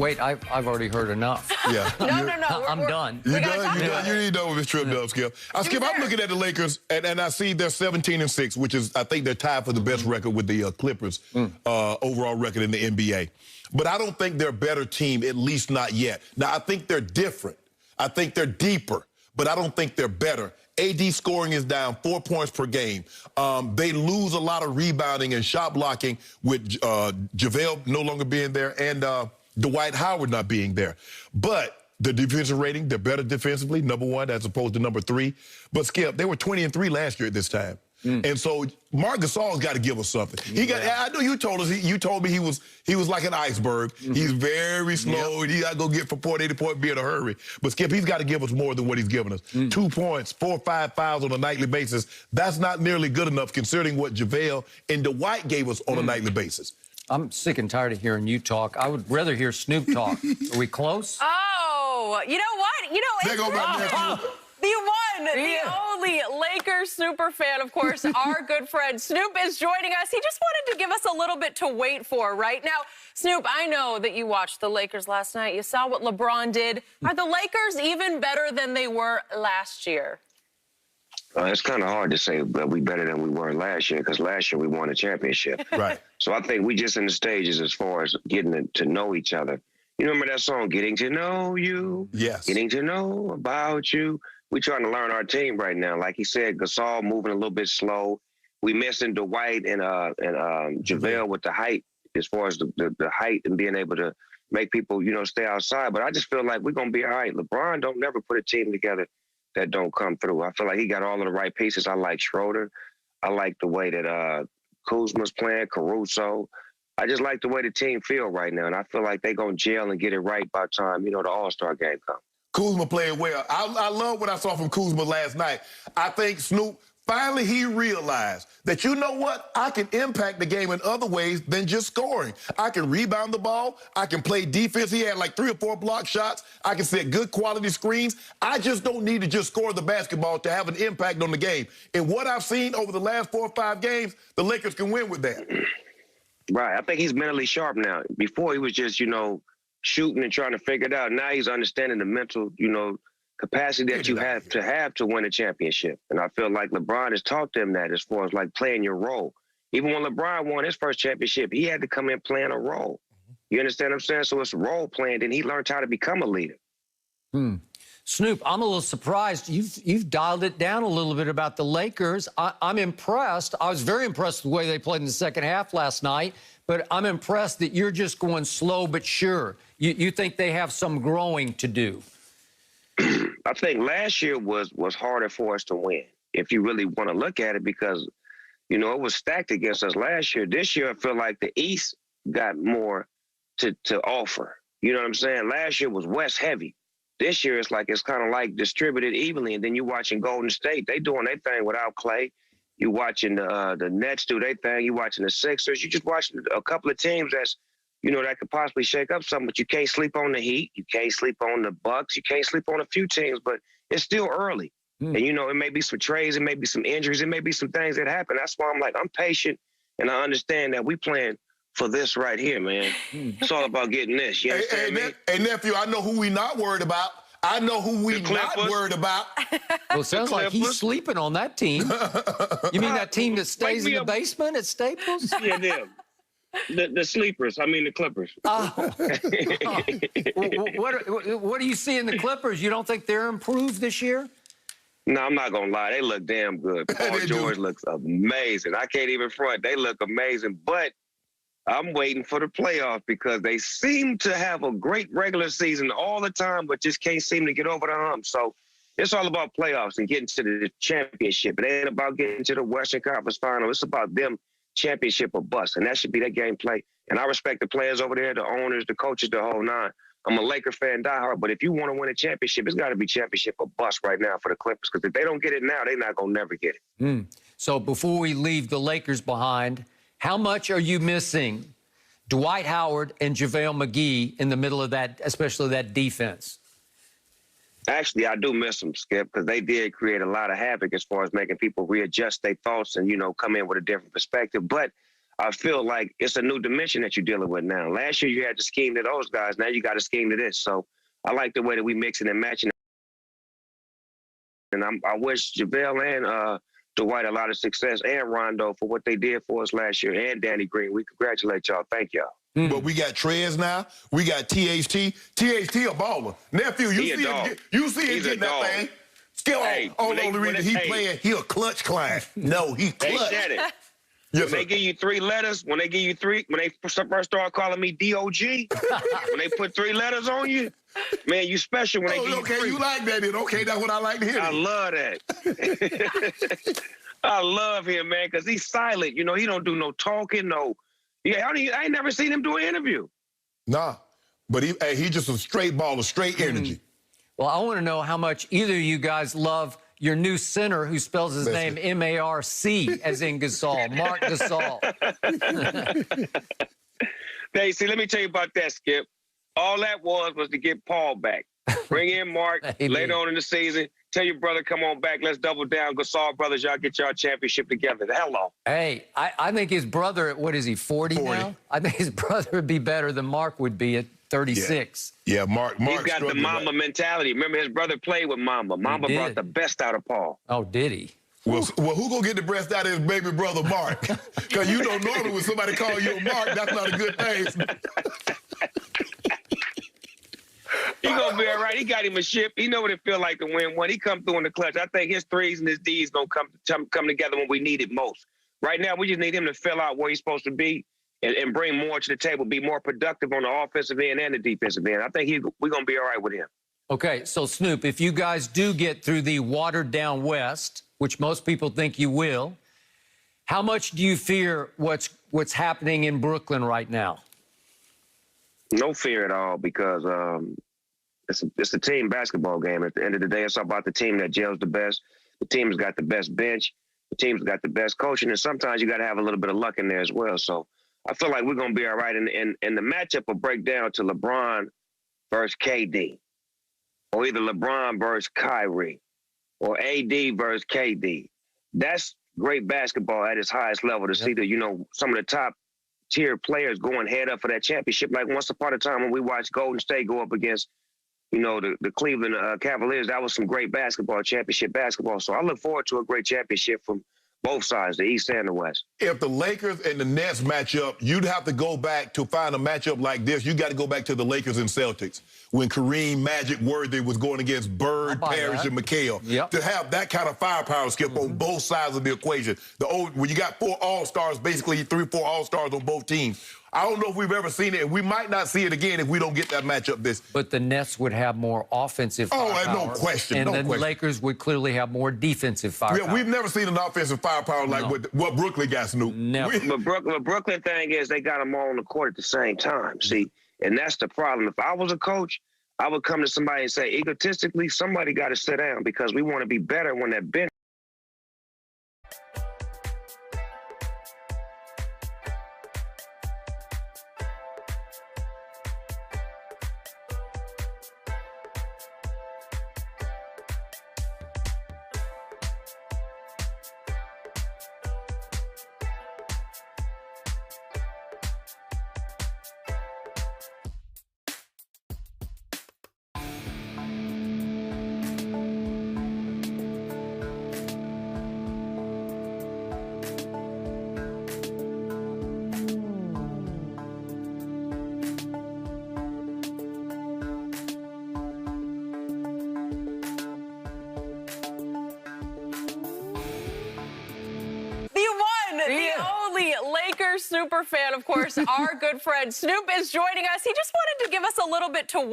Wait, I've already heard enough. Yeah. No. I'm done. You done? You need to know with this trip up, Skip. Skip, I'm looking at the Lakers, and I see they're 17-6, which is, I think they're tied for the best record with the Clippers overall record in the NBA. But I don't think they're a better team, at least not yet. Now, I think they're different. I think they're deeper, but I don't think they're better. AD scoring is down 4 points per game. They lose a lot of rebounding and shot blocking with JaVale no longer being there and Dwight Howard not being there. But the defensive rating, they're better defensively, #1 as opposed to #3. But Skip, they were 20-3 last year at this time. And so Marc Gasol's got to give us something. I know you told us. You told me he was like an iceberg. He's very slow. He got to go get from point A to point B in a hurry. But Skip, he's got to give us more than what he's given us. 2 points, 4 or 5 fouls on a nightly basis. That's not nearly good enough considering what JaVale and Dwight gave us on a nightly basis. I'm sick and tired of hearing you talk. I would rather hear Snoop talk. Are we close? Oh, you know what? There go my nephew. The one, the only Lakers super fan, of course, our good friend Snoop is joining us. He just wanted to give us a little bit to wait for right now. Snoop, I know that you watched the Lakers last night. You saw what LeBron did. Are the Lakers even better than they were last year? It's kind of hard to say that we better than we were last year because last year we won a championship. Right. So I think we just in the stages as far as getting to know each other. You remember that song, Getting to Know You? Yes. Getting to know about you. We're trying to learn our team right now. Like he said, Gasol moving a little bit slow. We missing Dwight and JaVale with the height as far as the height and being able to make people, stay outside. But I just feel like we're going to be all right. LeBron don't never put a team together that don't come through. I feel like he got all of the right pieces. I like Schroeder. I like the way that Kuzma's playing, Caruso. I just like the way the team feel right now. And I feel like they're going to gel and get it right by the time, the All-Star game comes. Kuzma playing well. I love what I saw from Kuzma last night. I think Snoop, finally he realized that, you know what? I can impact the game in other ways than just scoring. I can rebound the ball. I can play defense. He had like 3 or 4 block shots. I can set good quality screens. I just don't need to just score the basketball to have an impact on the game. And what I've seen over the last 4 or 5 games, the Lakers can win with that. Right. I think he's mentally sharp now. Before he was just, shooting and trying to figure it out. Now he's understanding the mental, capacity that you have to win a championship. And I feel like LeBron has taught them that as far as like playing your role. Even when LeBron won his first championship, he had to come in playing a role. You understand what I'm saying? So it's role playing, and he learned how to become a leader. Snoop, I'm a little surprised. You've dialed it down a little bit about the Lakers. I'm impressed. I was very impressed with the way they played in the second half last night, but I'm impressed that you're just going slow but sure. You think they have some growing to do? I think last year was harder for us to win, if you really want to look at it, because, it was stacked against us last year. This year, I feel like the East got more to offer. You know what I'm saying? Last year was West heavy. This year, it's kind of like distributed evenly, and then you watching Golden State. They doing their thing without Clay. You watching the Nets do their thing. You watching the Sixers. You just watching a couple of teams that's, that could possibly shake up something. But you can't sleep on the Heat. You can't sleep on the Bucks. You can't sleep on a few teams. But it's still early, and it may be some trades, it may be some injuries, it may be some things that happen. That's why I'm patient, and I understand that we playing for this right here, man. It's all about getting this. You understand me? Hey, nephew, I know who we not worried about. I know who we not worried about. Well, it sounds like he's sleeping on that team. You mean that team that stays in the basement at Staples? Yeah, them. The sleepers. I mean the Clippers. Oh. What do you see in the Clippers? You don't think they're improved this year? No, I'm not going to lie. They look damn good. Paul George looks amazing. I can't even front. They look amazing. But I'm waiting for the playoff because they seem to have a great regular season all the time, but just can't seem to get over the hump. So it's all about playoffs and getting to the championship. It ain't about getting to the Western Conference Final. It's about them championship or bust, and that should be their gameplay. And I respect the players over there, the owners, the coaches, the whole nine. I'm a Laker fan, diehard, but if you want to win a championship, it's got to be championship or bust right now for the Clippers, because if they don't get it now, they're not going to never get it. So before we leave the Lakers behind, how much are you missing Dwight Howard and JaVale McGee in the middle of that, especially that defense? Actually, I do miss them, Skip, because they did create a lot of havoc as far as making people readjust their thoughts and, come in with a different perspective. But I feel like it's a new dimension that you're dealing with now. Last year you had to scheme to those guys. Now you got to scheme to this. So I like the way that we mixing and matching. And I wish JaVale and Dwight a lot of success, and Rondo for what they did for us last year, and Danny Green. We congratulate y'all. Thank y'all. But we got Trez now. We got THT. THT a baller. Nephew, you see him getting that thing. Still only reason he playing, he a clutch client. No, he clutch. They said it. Yes, when they give you 3 letters, when they first start calling me DOG, when they put 3 letters on you, man, you special when they give you 3. Okay, you like that then. Okay, that's what I like to hear. I love that. I love him, man, because he's silent. You know, he don't do no talking, no. Yeah, I ain't never seen him do an interview. Nah, but he just a straight baller, straight energy. Well, I want to know how much either of you guys love your new center who spells his name M-A-R-C, as in Gasol, Mark Gasol. Hey, see, let me tell you about that, Skip. All that was to get Paul back. Bring in Mark later on in the season. Tell your brother, come on back. Let's double down. Gasol brothers, y'all get y'all championship together. Hello. Hey, I think his brother, what is he, 40 now? I think his brother would be better than Mark would be at 36. Yeah, Mark. He's got the Mamba mentality. Remember, his brother played with Mamba. Mamba brought the best out of Paul. Oh, did he? Well, who gonna get the best out of his baby brother Mark? Because you know normally when somebody call you a Mark, that's not a good thing. He gonna be all right. He got him a ship. He know what it feel like to win one. He come through in the clutch. I think his threes and his D's gonna come together when we need it most. Right now, we just need him to fill out where he's supposed to be and bring more to the table, be more productive on the offensive end and the defensive end. I think we're gonna be all right with him. Okay, so Snoop, if you guys do get through the watered-down West, which most people think you will, how much do you fear what's happening in Brooklyn right now? No fear at all, because it's a team basketball game. At the end of the day, it's all about the team that gels the best. The team's got the best bench. The team's got the best coaching, and sometimes you got to have a little bit of luck in there as well. So I feel like we're going to be all right. And the matchup will break down to LeBron versus KD, or either LeBron versus Kyrie, or AD versus KD. That's great basketball at its highest level to see some of the top tier players going head up for that championship. Like once upon a time when we watched Golden State go up against, the Cleveland Cavaliers, that was some great basketball, championship basketball. So I look forward to a great championship from both sides, the East and the West. If the Lakers and the Nets match up, you'd have to go back to find a matchup like this. You got to go back to the Lakers and Celtics when Kareem Magic Worthy was going against Bird, Parrish, and McHale. Yep. To have that kind of firepower, Skip, on both sides of the equation. When you got 4 All-Stars, basically 3 or 4 All-Stars on both teams. I don't know if we've ever seen it, and we might not see it again if we don't get that matchup this. But the Nets would have more offensive firepower. No question. And then the Lakers would clearly have more defensive firepower. Yeah, we've never seen an offensive firepower like what Brooklyn got, Snoop. Never. The Brooklyn thing is they got them all on the court at the same time. See, and that's the problem. If I was a coach, I would come to somebody and say, egotistically, somebody got to sit down because we want to be better when that bench. The only Lakers super fan, of course, our good friend Snoop is joining us. He just wanted to give us a little bit to